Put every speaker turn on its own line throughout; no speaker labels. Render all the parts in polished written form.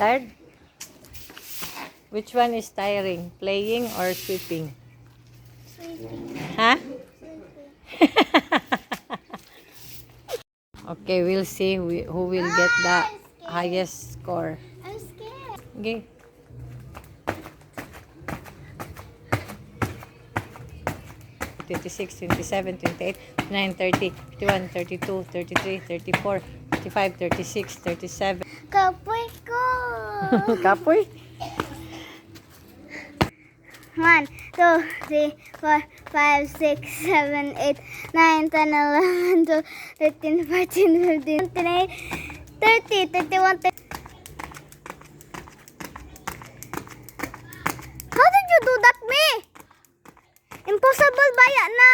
Tired? Which one is tiring? Playing or sweeping?
Sleeping.
Huh?
Sleeping.
Okay, we'll see who will get the highest score.
I'm scared.
Okay. Twenty-six, 27, 28, 29, 30, 31, 32, 33, 34, 35, 36, 37.
Kapoy ko.
Kapoy?
1, 2, 3, 4, 5, 6, 7, 8, 9, 10, 11, 12, 13, 14, 15, 28, 30, 31, 30. How did you do that, me? Impossible baya na.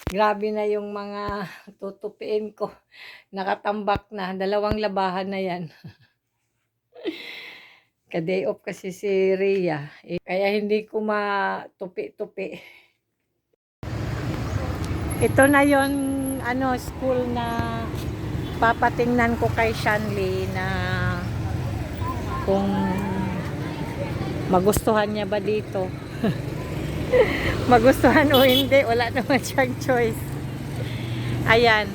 Grabe na yung mga tutupiin ko. Nakatambak na. 2 labahan na yan. Ka-day off kasi si Rhea. Kaya hindi ko matupi-tupi. Ito na yon school na papatingnan ko kay Shanley na kung magustuhan niya ba dito. Magustuhan o hindi, wala naman siyang choice. Ayan,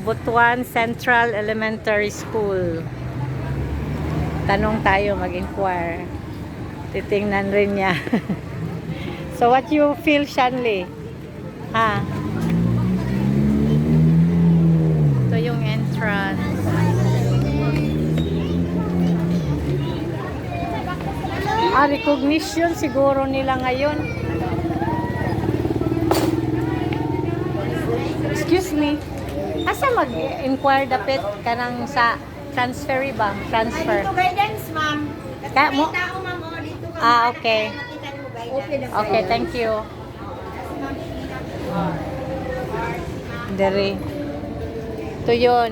Butuan Central Elementary School. Tanong tayo, mag-inquire. Titingnan rin niya. So what you feel, Shanley? Ha? Ito yung entrance. Recognition siguro nila ngayon. Excuse me. Asa mag-inquire dapit kanang sa transfer ba? Transfer.
Dito guidance, ma'am.
Kaya mo?
May tao, ma'am. Oh, dito ka.
Okay.
Nakita mo guidance.
Okay, thank you. Dere. Ito yun.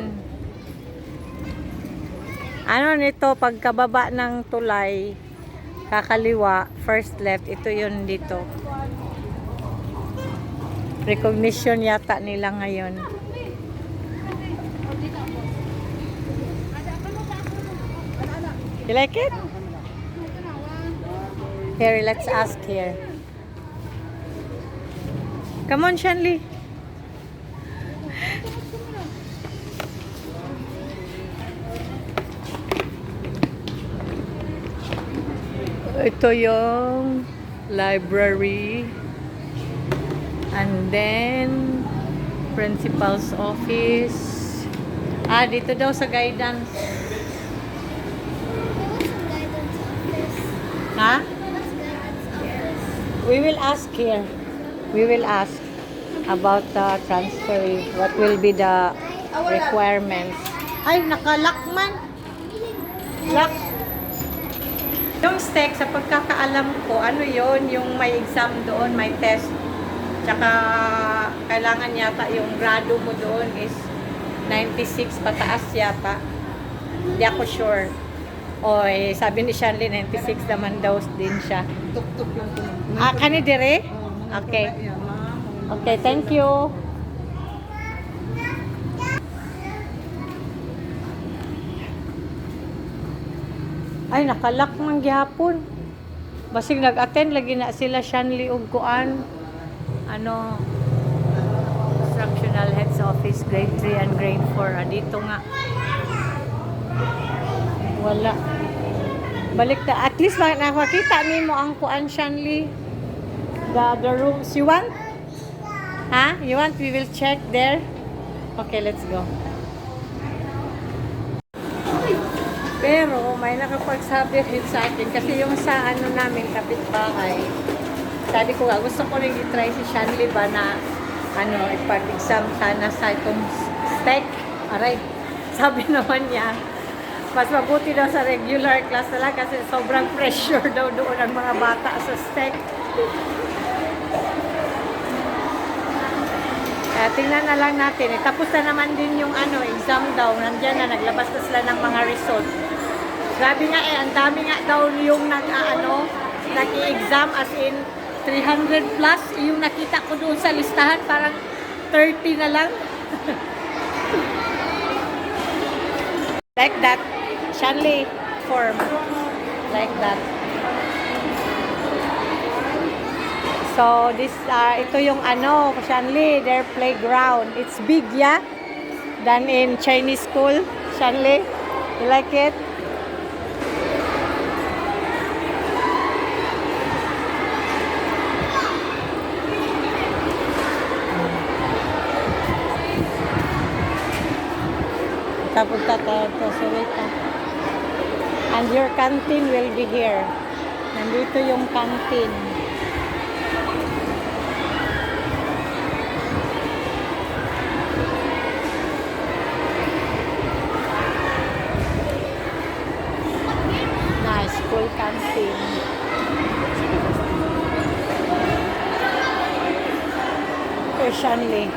Nito, pagkababa ng tulay, kakaliwa, first left, ito yun dito. Recognition yata nila ngayon. You like it? Here, let's ask here. Come on, Shanley. Ito yung library. And then, principal's office. Dito daw sa guidance. Ha? We will ask here. We will ask about the transfer. What will be the requirements? Ay, nakalock man. Lock. Yung STEC, sa pagkakaalam ko, yon yung may exam doon, may test. Tsaka, kailangan yata yung grado mo doon is 96 pataas yata. Hindi ako sure. Sabi ni Shanley, 96 naman daw din siya.
Tuk-tuk lang po.
Kani dire? Okay. Okay, thank you. Ay, nakalak man gyapon. Basig nag-attend lagi na sila Shanley ug kuan. Instructional Heads Office grade 3 and grade 4. Dito nga. Wala. Balik na. At least nakakita nimo ang kuan, Shanley. The rooms. You want? Ha? You want? We will check there. Okay, let's go. Pero may nakapagsabi rin sa akin kasi yung sa namin kapitbahay. Sabi ko nga, gusto ko rin i-try si Shanley ba na ipag-exam sana sa itong STEC. Aray, sabi naman niya, mas mabuti daw sa regular class na lang kasi sobrang pressure daw doon ang mga bata sa STEC. Kaya tingnan na lang natin. Tapos na naman din yung exam daw. Nandiyan na, naglabas na sila ng mga result. Sabi nga ang dami nga daw yung nag-i-exam as in 300 plus. Yung nakita ko doon sa listahan, parang 30 na lang. Like that. Shanley form. Like that. So, ito yung Shanley, their playground. It's big, yeah? Than in Chinese school. Shanley, you like it? Tapunta tayo to Suwita. And your canteen will be here. Nandito yung canteen. Nice, school canteen. Shanley.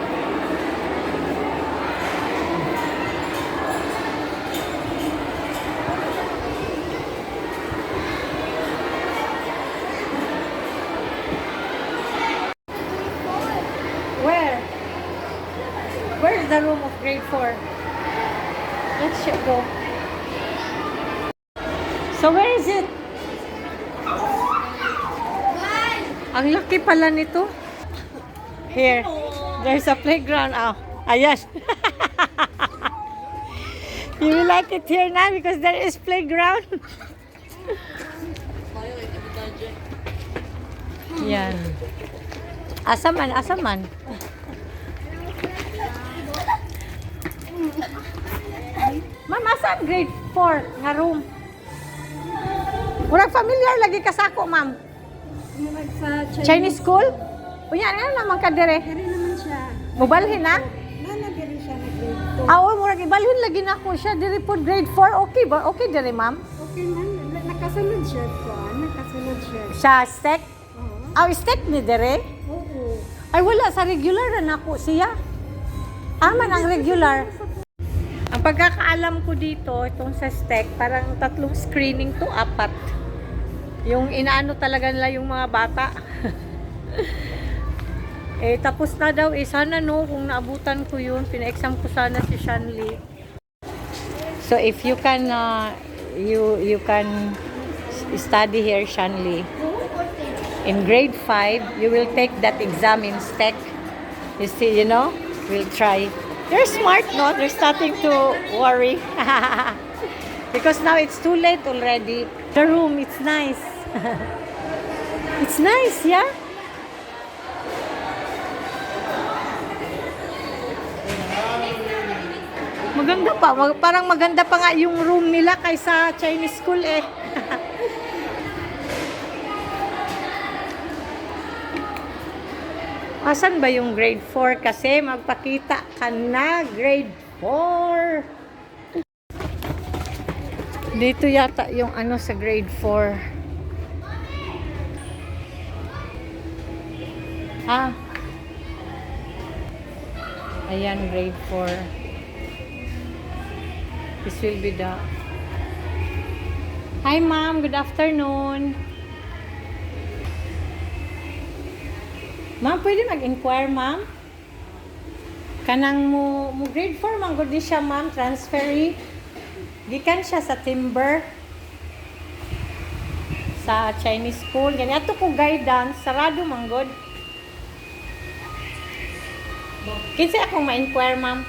Where's the room of grade 4? Let's go. So where is it? Ang laki pala nito. Here. There's a playground. Oh, ayan. You will like it here now because there is playground. Yan. Asaman, asaman. Ma'am, asan grade 4 nga room? Murag familiar lagi kasako, ma'am.
Sa
Chinese school? Unya, ano naman ka dire?
Kari naman siya.
Mubalhin na?
Nanagiri siya na grade
Ah, murag ibalhin lagi na ako siya dire po grade 4. Okay ba? Okay dire, ma'am?
2. Okay man. Nakasunod siya ko. Nakasunod siya.
Sa STEC?
Oo.
Ah, STEC ni dire?
Oo.
Ay, wala. Sa regular na ako siya. Man ang regular. Ang pagkakaalam ko dito, itong sa STEC, parang 3 screening to 4. Yung inaano talaga nila yung mga bata. Tapos na daw. Sana kung naabutan ko yun, pina-exam ko sana si Shanley. So, if you can, you can study here, Shanley. In grade 5, you will take that exam in STEC. You see, we'll try. They're smart, no? They're starting to worry. Because now it's too late already. The room, it's nice. It's nice, yeah? Maganda pa. Parang maganda pa nga yung room nila kaysa Chinese school eh. Asan ba yung grade 4? Kasi magpakita ka na grade 4. Dito yata yung sa grade 4. Ayan, grade 4. This will be the... Hi, ma'am. Good afternoon. Ma'am, pwede mag-inquire, ma'am? Kanang mo grade 4, man, good siya, ma'am. Transferee. Gikan siya sa Timber. Sa Chinese school. Ganyan ito ko guidance. Sarado, man, good. Kinsa akong ma-inquire, ma'am?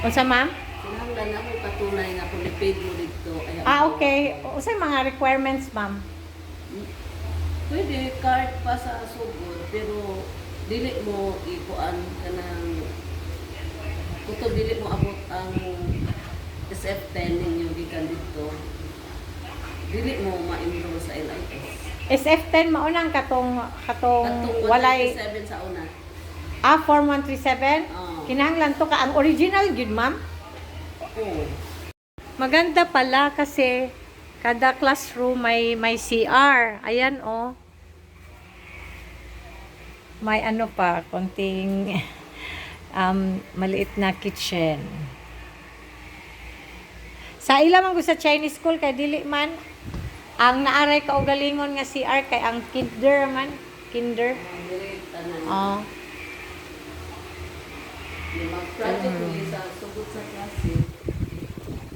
Unsa, ma'am?
Kinahanglan ako katunay nga prepaid mo dito.
Okay. Unsa mga requirements, ma'am?
Pwede card pa sa sugod pero dili mo ikuan kanang kuto dili mo abot ang SF10 ninyo gikan dito. Dili mo ma-enroll sa LIS.
SF10 maunang katong walay
137 sa una.
Form 137.
Oo.
Kinahanglan to ka ang original gyud, ma'am.
Oo.
Maganda pala kasi kada classroom may CR. Ayan, oh. may ano pa, konting maliit na kitchen. Sa ila man ko sa Chinese school kay dili man ang naaray ka og galingon nga CR kay ang kinder man, kinder.
Dili tanan.
Oh.
Mag-project mo sa sugod sa klase.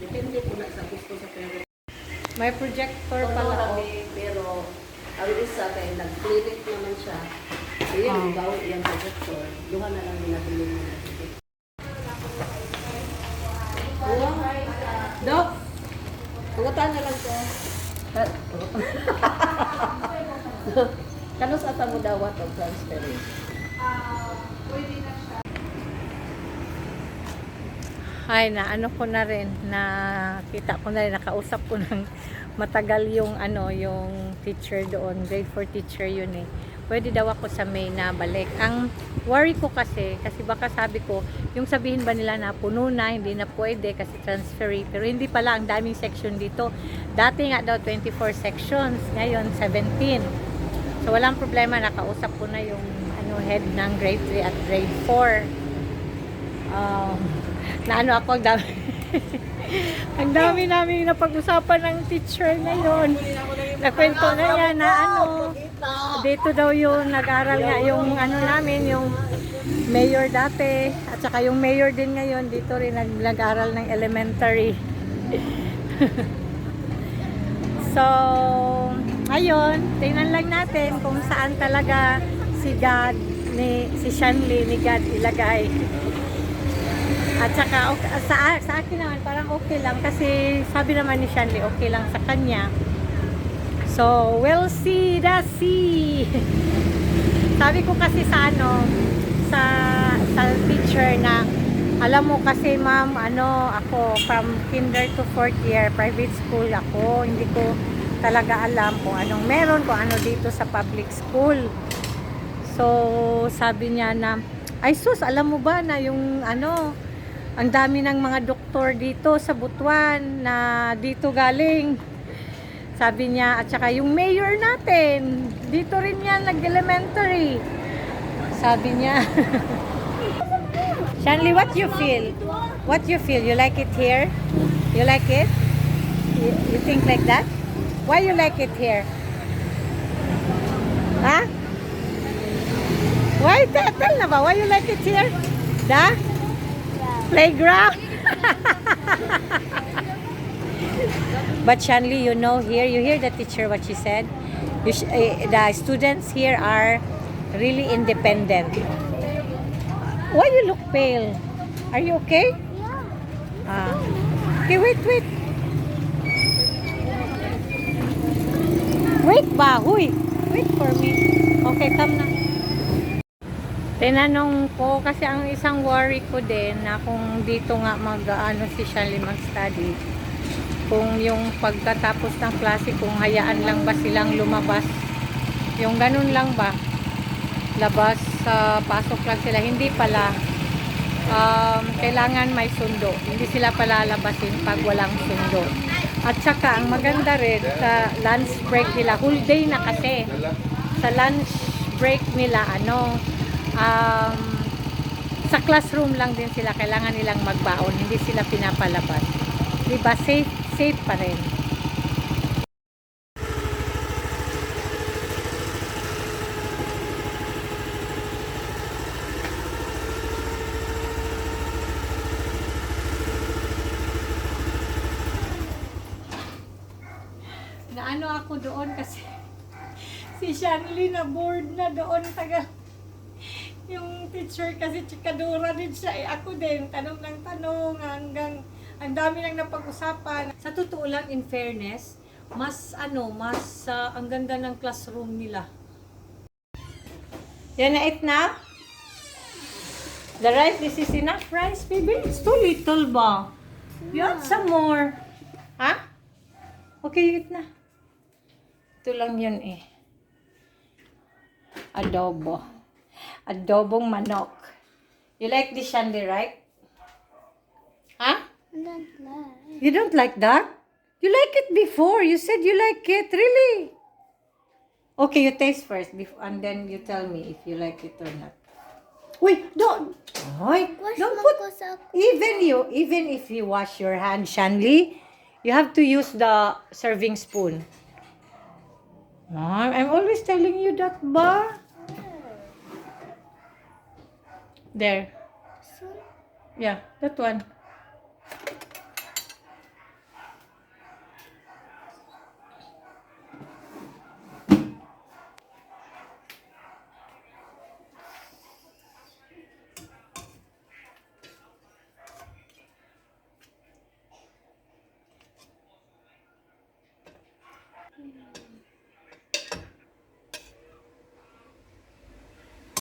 Depende po na sa gusto sa parents.
May projector
Pala
pala oh.
kami, pero ang isa kay nag-clinic naman siya. Ayun, bawi yung projector. Duha na lang nabili mo. Dok! Tungutan na lang ko. Kano sa ata mo dawat o transferring?
Ay, na ano ko na rin, na kita ko na rin, nakausap ko ng matagal yung ano, yung teacher doon, grade 4 teacher yun eh. Pwede daw ako sa May na balik. Ang worry ko kasi baka sabi ko, yung sabihin ba nila na puno na, hindi na pwede kasi transferee, pero hindi pala, ang daming section dito. Dati nga daw 24 sections, ngayon 17. So walang problema, nakausap ko na yung ano, head ng grade 3 at grade 4. Na ano ako, ang dami ang dami namin napag-usapan ng teacher ngayon. Nakwento na yan na ano, dito daw yung nag-aral nga yung ano namin, yung mayor dati, at saka yung mayor din ngayon dito rin nag-aral ng elementary. So ayun, tingnan lang natin kung saan talaga si God si Shanley ni God ilagay. At saka sa akin naman parang okay lang kasi sabi naman ni Shanley okay lang sa kanya. So we'll see the see. Sabi ko kasi sa ano sa teacher na alam mo kasi ma'am ano ako from kinder to 4th year private school ako, hindi ko talaga alam kung anong meron, kung ano dito sa public school. So sabi niya na ay sus, alam mo ba na yung ano, ang dami ng mga doktor dito sa Butuan na dito galing. Sabi niya, at saka yung mayor natin, dito rin yan nag-elementary. Sabi niya. Shanley, what you feel? What you feel? You like it here? You like it? You think like that? Why you like it here? Huh? Why? Tell na ba? Why you like it here? Da? Playground. But Shanley, you know here, you hear the teacher what she said? The students here are really independent. Why you look pale? Are you okay? Okay, wait. Wait ba? Huy! Wait for me. Okay, come na. Tinanong ko kasi ang isang worry ko din na kung dito nga mag-ano si Shanley mag-study, kung yung pagkatapos ng klase kung hayaan lang ba silang lumabas, yung ganun lang ba, labas, pasok lang sila, hindi pala. Kailangan may sundo, hindi sila pala labasin pag walang sundo. At saka ang maganda rin sa lunch break nila, whole day na kasi sa lunch break nila ano, sa classroom lang din sila, kailangan nilang magbaon, hindi sila pinapalabas, diba? Safe pa rin. Naano ako doon kasi si Shanley na bored na doon tagal. Yung teacher kasi chikadura din siya eh. Ako din, tanong ng tanong hanggang ang dami nang napag-usapan. Sa totoo lang, in fairness, mas ang ganda ng classroom nila. Yan na it na? The rice, this is enough rice, baby? It's too little ba? You want some more? Ha? Okay, eat na. Ito lang yun eh. Adobo. Adobong manok. You like this, Shanley, right? Huh?
I don't like.
You don't like that? You like it before. You said you like it. Really? Okay, you taste first and then you tell me if you like it or not. Wait, don't. Oy,
Wash
don't
mo
put.
ko sa...
Even if you wash your hand, Shanley, you have to use the serving spoon. I'm always telling you that, ba? There. Yeah, that one.